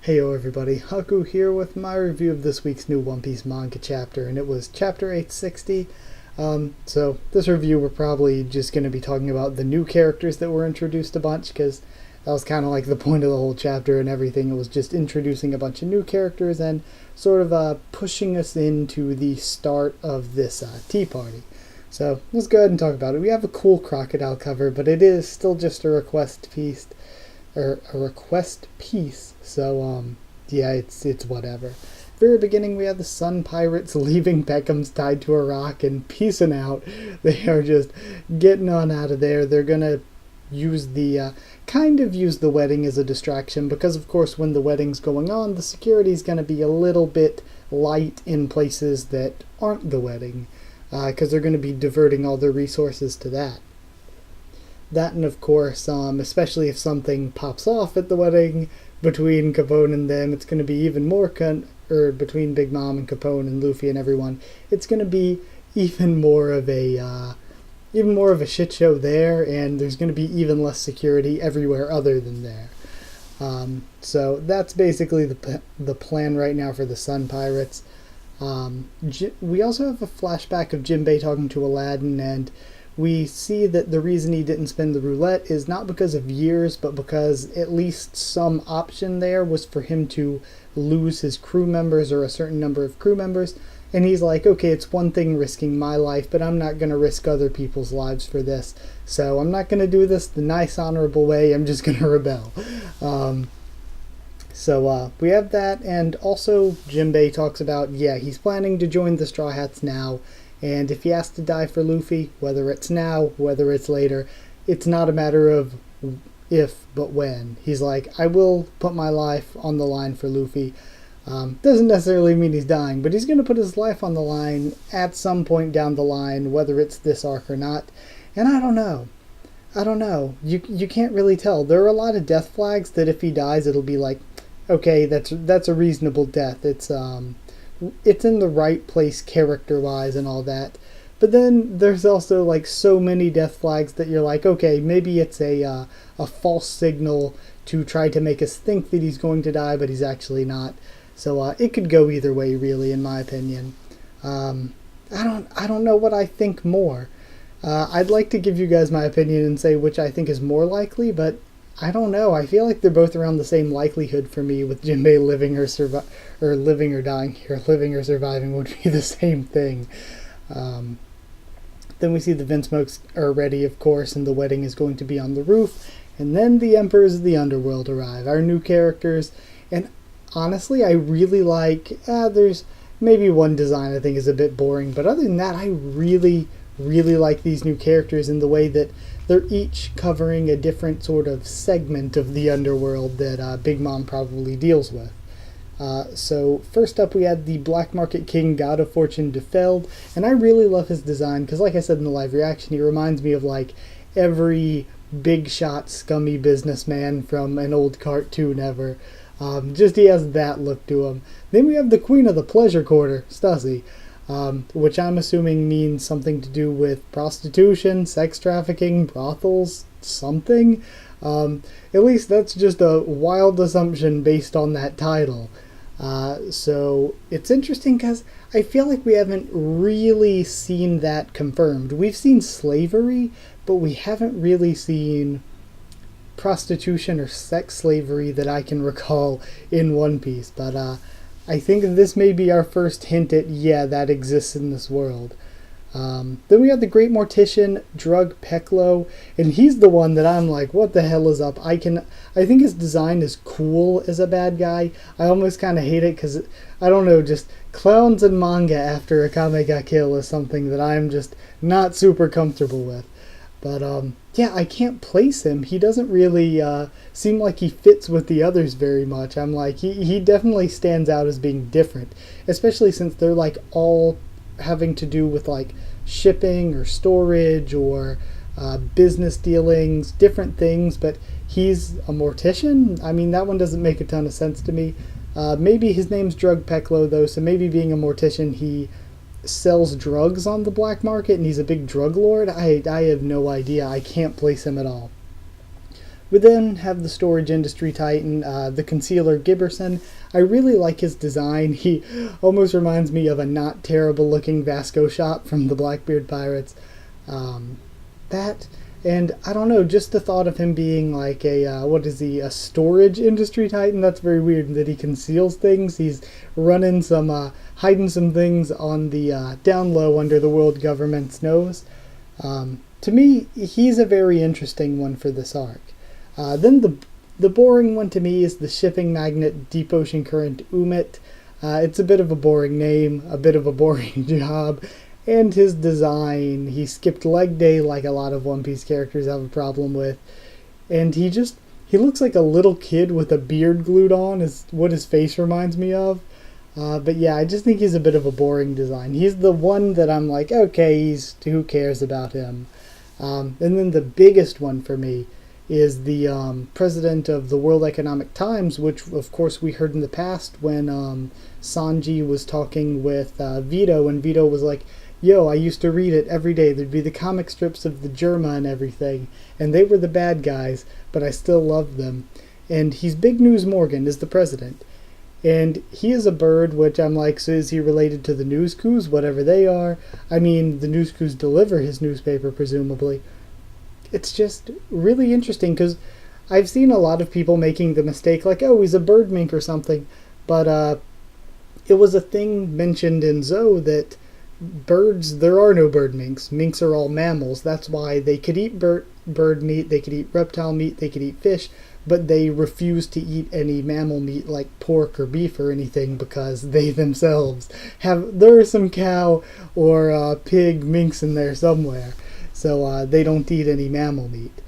Heyo everybody, Haku here with my review of this week's new One Piece manga chapter, and it was chapter 860. So this review we're probably just going to be talking about the new characters that were introduced a bunch, because that was kind of like the point of the whole chapter and everything. It was just introducing a bunch of new characters and sort of pushing us into the start of this tea party. So let's go ahead and talk about it. We have a cool crocodile cover, but it is still just a request piece. So yeah, it's whatever. Very beginning, we have the Sun Pirates leaving Beckham's tied to a rock and peacing out. They are just getting on out of there. They're gonna use the use the wedding as a distraction, because of course when the wedding's going on, the security is gonna be a little bit light in places that aren't the wedding, because they're gonna be diverting all their resources to that. That, and of course, especially if something pops off at the wedding between Capone and them, it's going to be even more between Big Mom and Capone and Luffy and everyone. It's going to be even more of a shit show there, and there's going to be even less security everywhere other than there. So that's basically the plan right now for the Sun Pirates. We also have a flashback of Jinbei talking to Aladdin, and we see that the reason he didn't spin the roulette is not because of years, but because at least some option there was for him to lose his crew members or a certain number of crew members. And he's like, okay, it's one thing risking my life, but I'm not going to risk other people's lives for this. So I'm not going to do this the nice, honorable way. I'm just going to rebel. So we have that, and also Jinbei talks about, he's planning to join the Straw Hats now. And if he has to die for Luffy, whether it's now, whether it's later, it's not a matter of if, but when. He's like, I will put my life on the line for Luffy. Doesn't necessarily mean he's dying, but he's going to put his life on the line at some point down the line, whether it's this arc or not. And I don't know. You can't really tell. There are a lot of death flags that if he dies, it'll be like, okay, that's a reasonable death. It's in the right place character-wise and all that. But then there's also like so many death flags that you're like, okay, maybe it's a false signal to try to make us think that he's going to die, but he's actually not. So it could go either way, really, in my opinion. I don't know what I think more. I'd like to give you guys my opinion and say which I think is more likely, but I don't know. I feel like they're both around the same likelihood for me, with Jinbei living or dying here. Living or surviving would be the same thing. Then we see the Vinsmokes are ready, of course, and the wedding is going to be on the roof. And then the Emperors of the Underworld arrive, our new characters. And honestly, I really like... there's maybe one design I think is a bit boring, but other than that, I really like these new characters in the way that they're each covering a different sort of segment of the underworld that Big Mom probably deals with. So first up we had the Black Market King, God of Fortune Defeld, and I really love his design because, like I said in the live reaction, he reminds me of like every big shot scummy businessman from an old cartoon ever. Just he has that look to him. Then we have the Queen of the Pleasure Quarter, Stussy. Which I'm assuming means something to do with prostitution, sex trafficking, brothels, something. At least that's just a wild assumption based on that title. So it's interesting because I feel like we haven't really seen that confirmed. We've seen slavery, but we haven't really seen prostitution or sex slavery that I can recall in One Piece. But I think this may be our first hint at, that exists in this world. Then we have the Great Mortician, Drug Peklo, and he's the one that I'm like, what the hell is up? I think his design is cool as a bad guy. I almost kind of hate it because, I don't know, just clowns and manga after Akame ga Kill is something that I'm just not super comfortable with. But, I can't place him. He doesn't really seem like he fits with the others very much. I'm like, he definitely stands out as being different, especially since they're like all having to do with like shipping or storage or business dealings, different things, but he's a mortician? I mean, that one doesn't make a ton of sense to me. Maybe his name's Drug Peklo, though, so maybe being a mortician, he sells drugs on the black market and he's a big drug lord. I have no idea. I can't place him at all. We then have the storage industry titan, the concealer Giberson. I really like his design. He almost reminds me of a not terrible looking Vasco shop from the Blackbeard Pirates. That, and I don't know, just the thought of him being like what is he, a storage industry titan? That's very weird that he conceals things. He's running some, hiding some things on the down low under the world government's nose. To me, he's a very interesting one for this arc. Then the boring one to me is the shipping magnate Deep Ocean Current Umit. It's a bit of a boring name, a bit of a boring job, and his design, he skipped leg day like a lot of One Piece characters have a problem with, and he looks like a little kid with a beard glued on is what his face reminds me of. But yeah, I just think he's a bit of a boring design. He's the one that I'm like, okay, who cares about him? And then the biggest one for me is the president of the World Economic Times, which of course we heard in the past when Sanji was talking with Vito, and Vito was like, yo, I used to read it every day. There'd be the comic strips of the Germa and everything, and they were the bad guys, but I still loved them. And he's Big News Morgan, is the president. And he is a bird, which I'm like, so is he related to the News Coos, whatever they are? I mean, the News Coos deliver his newspaper, presumably. It's just really interesting, because I've seen a lot of people making the mistake, like, oh, he's a bird mink or something. But it was a thing mentioned in Zoe that birds, there are no bird minks. Minks are all mammals. That's why they could eat bird meat, they could eat reptile meat, they could eat fish, but they refuse to eat any mammal meat like pork or beef or anything because they themselves there are some cow or pig minks in there somewhere. So they don't eat any mammal meat.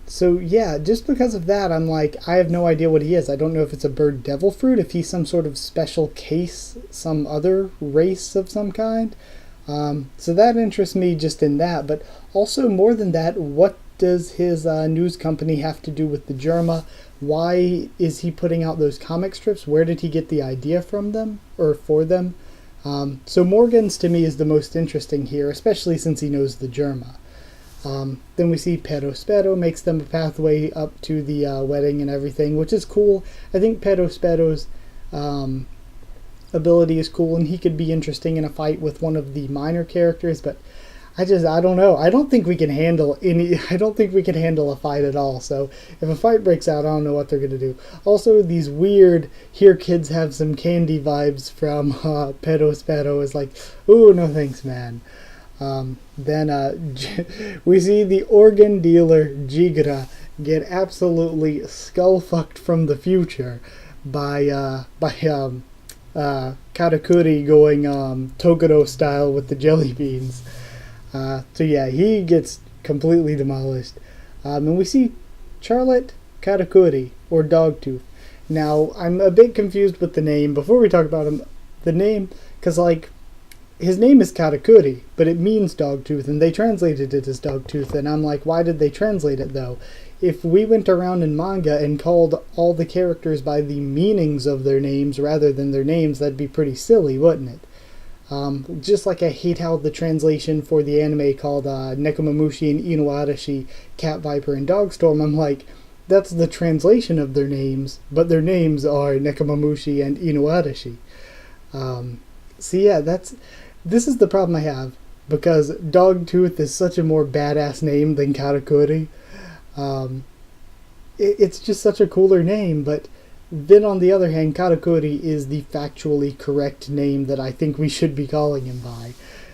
So yeah, just because of that, I'm like, I have no idea what he is. I don't know if it's a bird devil fruit, if he's some sort of special case, some other race of some kind. So that interests me just in that. But also more than that, what does his news company have to do with the Germa? Why is he putting out those comic strips? Where did he get the idea from them, or for them? So Morgan's to me is the most interesting here, especially since he knows the Germa. Then we see Pero Spero makes them a pathway up to the wedding and everything, which is cool. I think Pero Spero's ability is cool, and he could be interesting in a fight with one of the minor characters, but I don't know. I don't think we can handle a fight at all. So if a fight breaks out, I don't know what they're going to do. Also, these weird, here kids have some candy vibes from Pero Spero is like, ooh, no thanks, man. Then we see the organ dealer Jigra get absolutely skull-fucked from the future by Katakuri going Toguro style with the jelly beans. So yeah, he gets completely demolished. And we see Charlotte Katakuri, or Dogtooth. Now, I'm a bit confused with the name. Before we talk about him, the name, because like, his name is Katakuri, but it means Dogtooth, and they translated it as Dogtooth, and I'm like, why did they translate it though? If we went around in manga and called all the characters by the meanings of their names rather than their names, that'd be pretty silly, wouldn't it? Just like I hate how the translation for the anime called Nekomamushi and Inuarashi, Cat Viper and Dogstorm, I'm like, that's the translation of their names, but their names are Nekomamushi and Inuarashi. So yeah, this is the problem I have, because Dogtooth is such a more badass name than Katakuri. It's just such a cooler name, but then on the other hand, Katakuri is the factually correct name that I think we should be calling him by.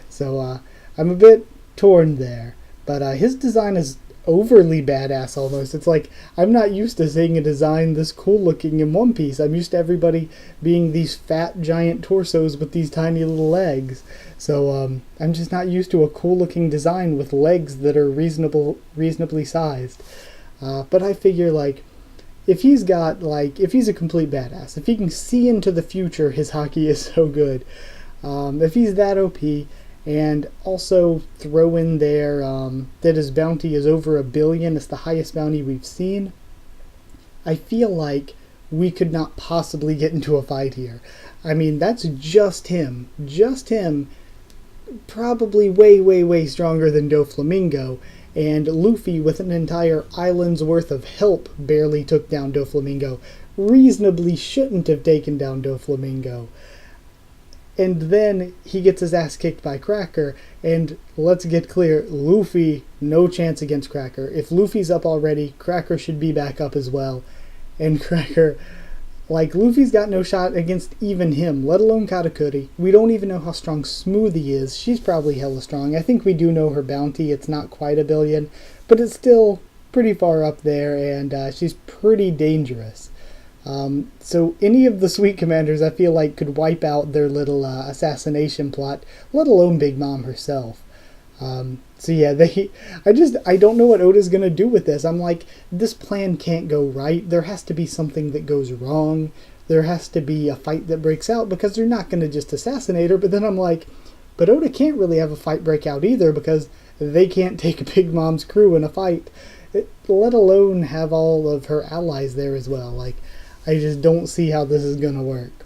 So I'm a bit torn there, but his design is overly badass almost. It's like, I'm not used to seeing a design this cool looking in One Piece. I'm used to everybody being these fat giant torsos with these tiny little legs. So I'm just not used to a cool looking design with legs that are reasonably sized. But I figure like, if he's a complete badass, if he can see into the future, his haki is so good. If he's that OP, and also throw in there that his bounty is over 1 billion, it's the highest bounty we've seen, I feel like we could not possibly get into a fight here. I mean, that's just him, probably way, way, way stronger than Doflamingo, and Luffy, with an entire island's worth of help, barely took down Doflamingo. Reasonably shouldn't have taken down Doflamingo. And then he gets his ass kicked by Cracker, and let's get clear, Luffy, no chance against Cracker. If Luffy's up already, Cracker should be back up as well. And Cracker, like, Luffy's got no shot against even him, let alone Katakuri. We don't even know how strong Smoothie is. She's probably hella strong. I think we do know her bounty. It's not quite 1 billion, but it's still pretty far up there, and she's pretty dangerous. So any of the Sweet Commanders, I feel like, could wipe out their little assassination plot, let alone Big Mom herself. So yeah, I don't know what Oda's gonna do with this. I'm like, this plan can't go right. There has to be something that goes wrong. There has to be a fight that breaks out, because they're not gonna just assassinate her. But then I'm like, but Oda can't really have a fight break out either, because they can't take Big Mom's crew in a fight, let alone have all of her allies there as well. Like, I just don't see how this is gonna work.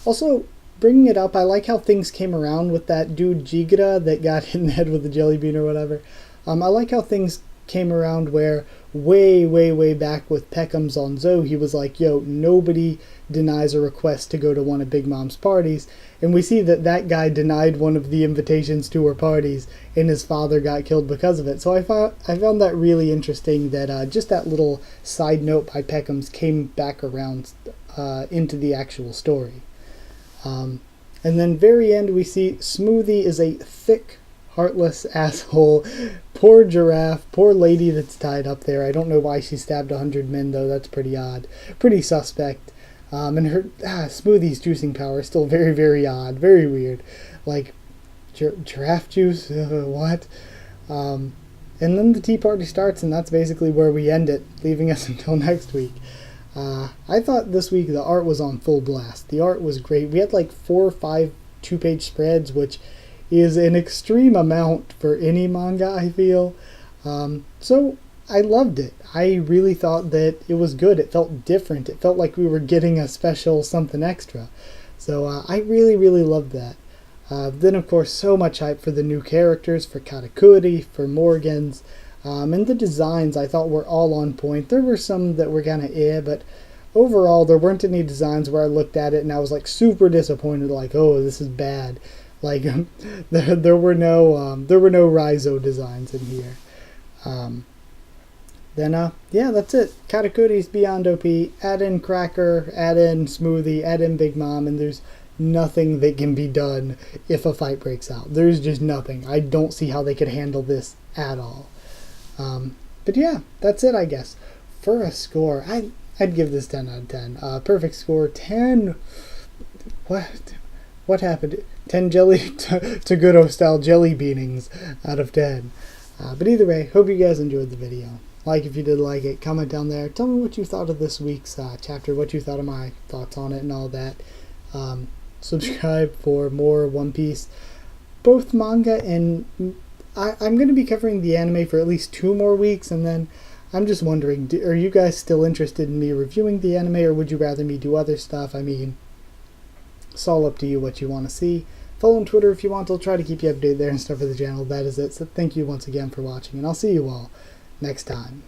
Also, bringing it up, I like how things came around with that dude Jigra that got hit in the head with a jelly bean or whatever. I like how things came around where way back with Peckham's on Zoe, he was like, yo, nobody denies a request to go to one of Big Mom's parties. And we see that that guy denied one of the invitations to her parties, and his father got killed because of it. So I found that really interesting, that just that little side note by Peckham's came back around into the actual story. And then very end we see Smoothie is a thick, heartless asshole. Poor giraffe, poor lady that's tied up there. I don't know why she stabbed 100 men though, that's pretty odd. Pretty suspect. And her Smoothie's juicing power is still very odd, very weird. Like, giraffe juice? What? And then the tea party starts, and that's basically where we end it, leaving us until next week. I thought this week the art was on full blast. The art was great. We had like 4 or 5 2-page spreads, which is an extreme amount for any manga, I feel. So I loved it. I really thought that it was good. It felt different. It felt like we were getting a special something extra. So I really loved that. Then of course so much hype for the new characters, for Katakuri, for Morgans. And the designs I thought were all on point. There were some that were kind of but overall there weren't any designs where I looked at it and I was like super disappointed, like, oh, this is bad. Like there were no Raizo designs in here. Yeah, that's it. Katakuri's beyond OP. Add in Cracker, add in Smoothie, add in Big Mom, and there's nothing that can be done if a fight breaks out. There's just nothing. I don't see how they could handle this at all. But yeah, that's it, I guess. For a score, I'd give this 10 out of 10. Perfect score, 10. What happened? 10 to Goodo style jelly beanings out of 10. But either way, hope you guys enjoyed the video. Like if you did like it, comment down there. Tell me what you thought of this week's chapter, what you thought of my thoughts on it and all that. Subscribe for more One Piece, both manga and I'm going to be covering the anime for at least 2 more weeks, and then I'm just wondering, are you guys still interested in me reviewing the anime, or would you rather me do other stuff? I mean, it's all up to you what you want to see. Follow on Twitter if you want. I'll try to keep you updated there and stuff for the channel. That is it. So thank you once again for watching, and I'll see you all next time.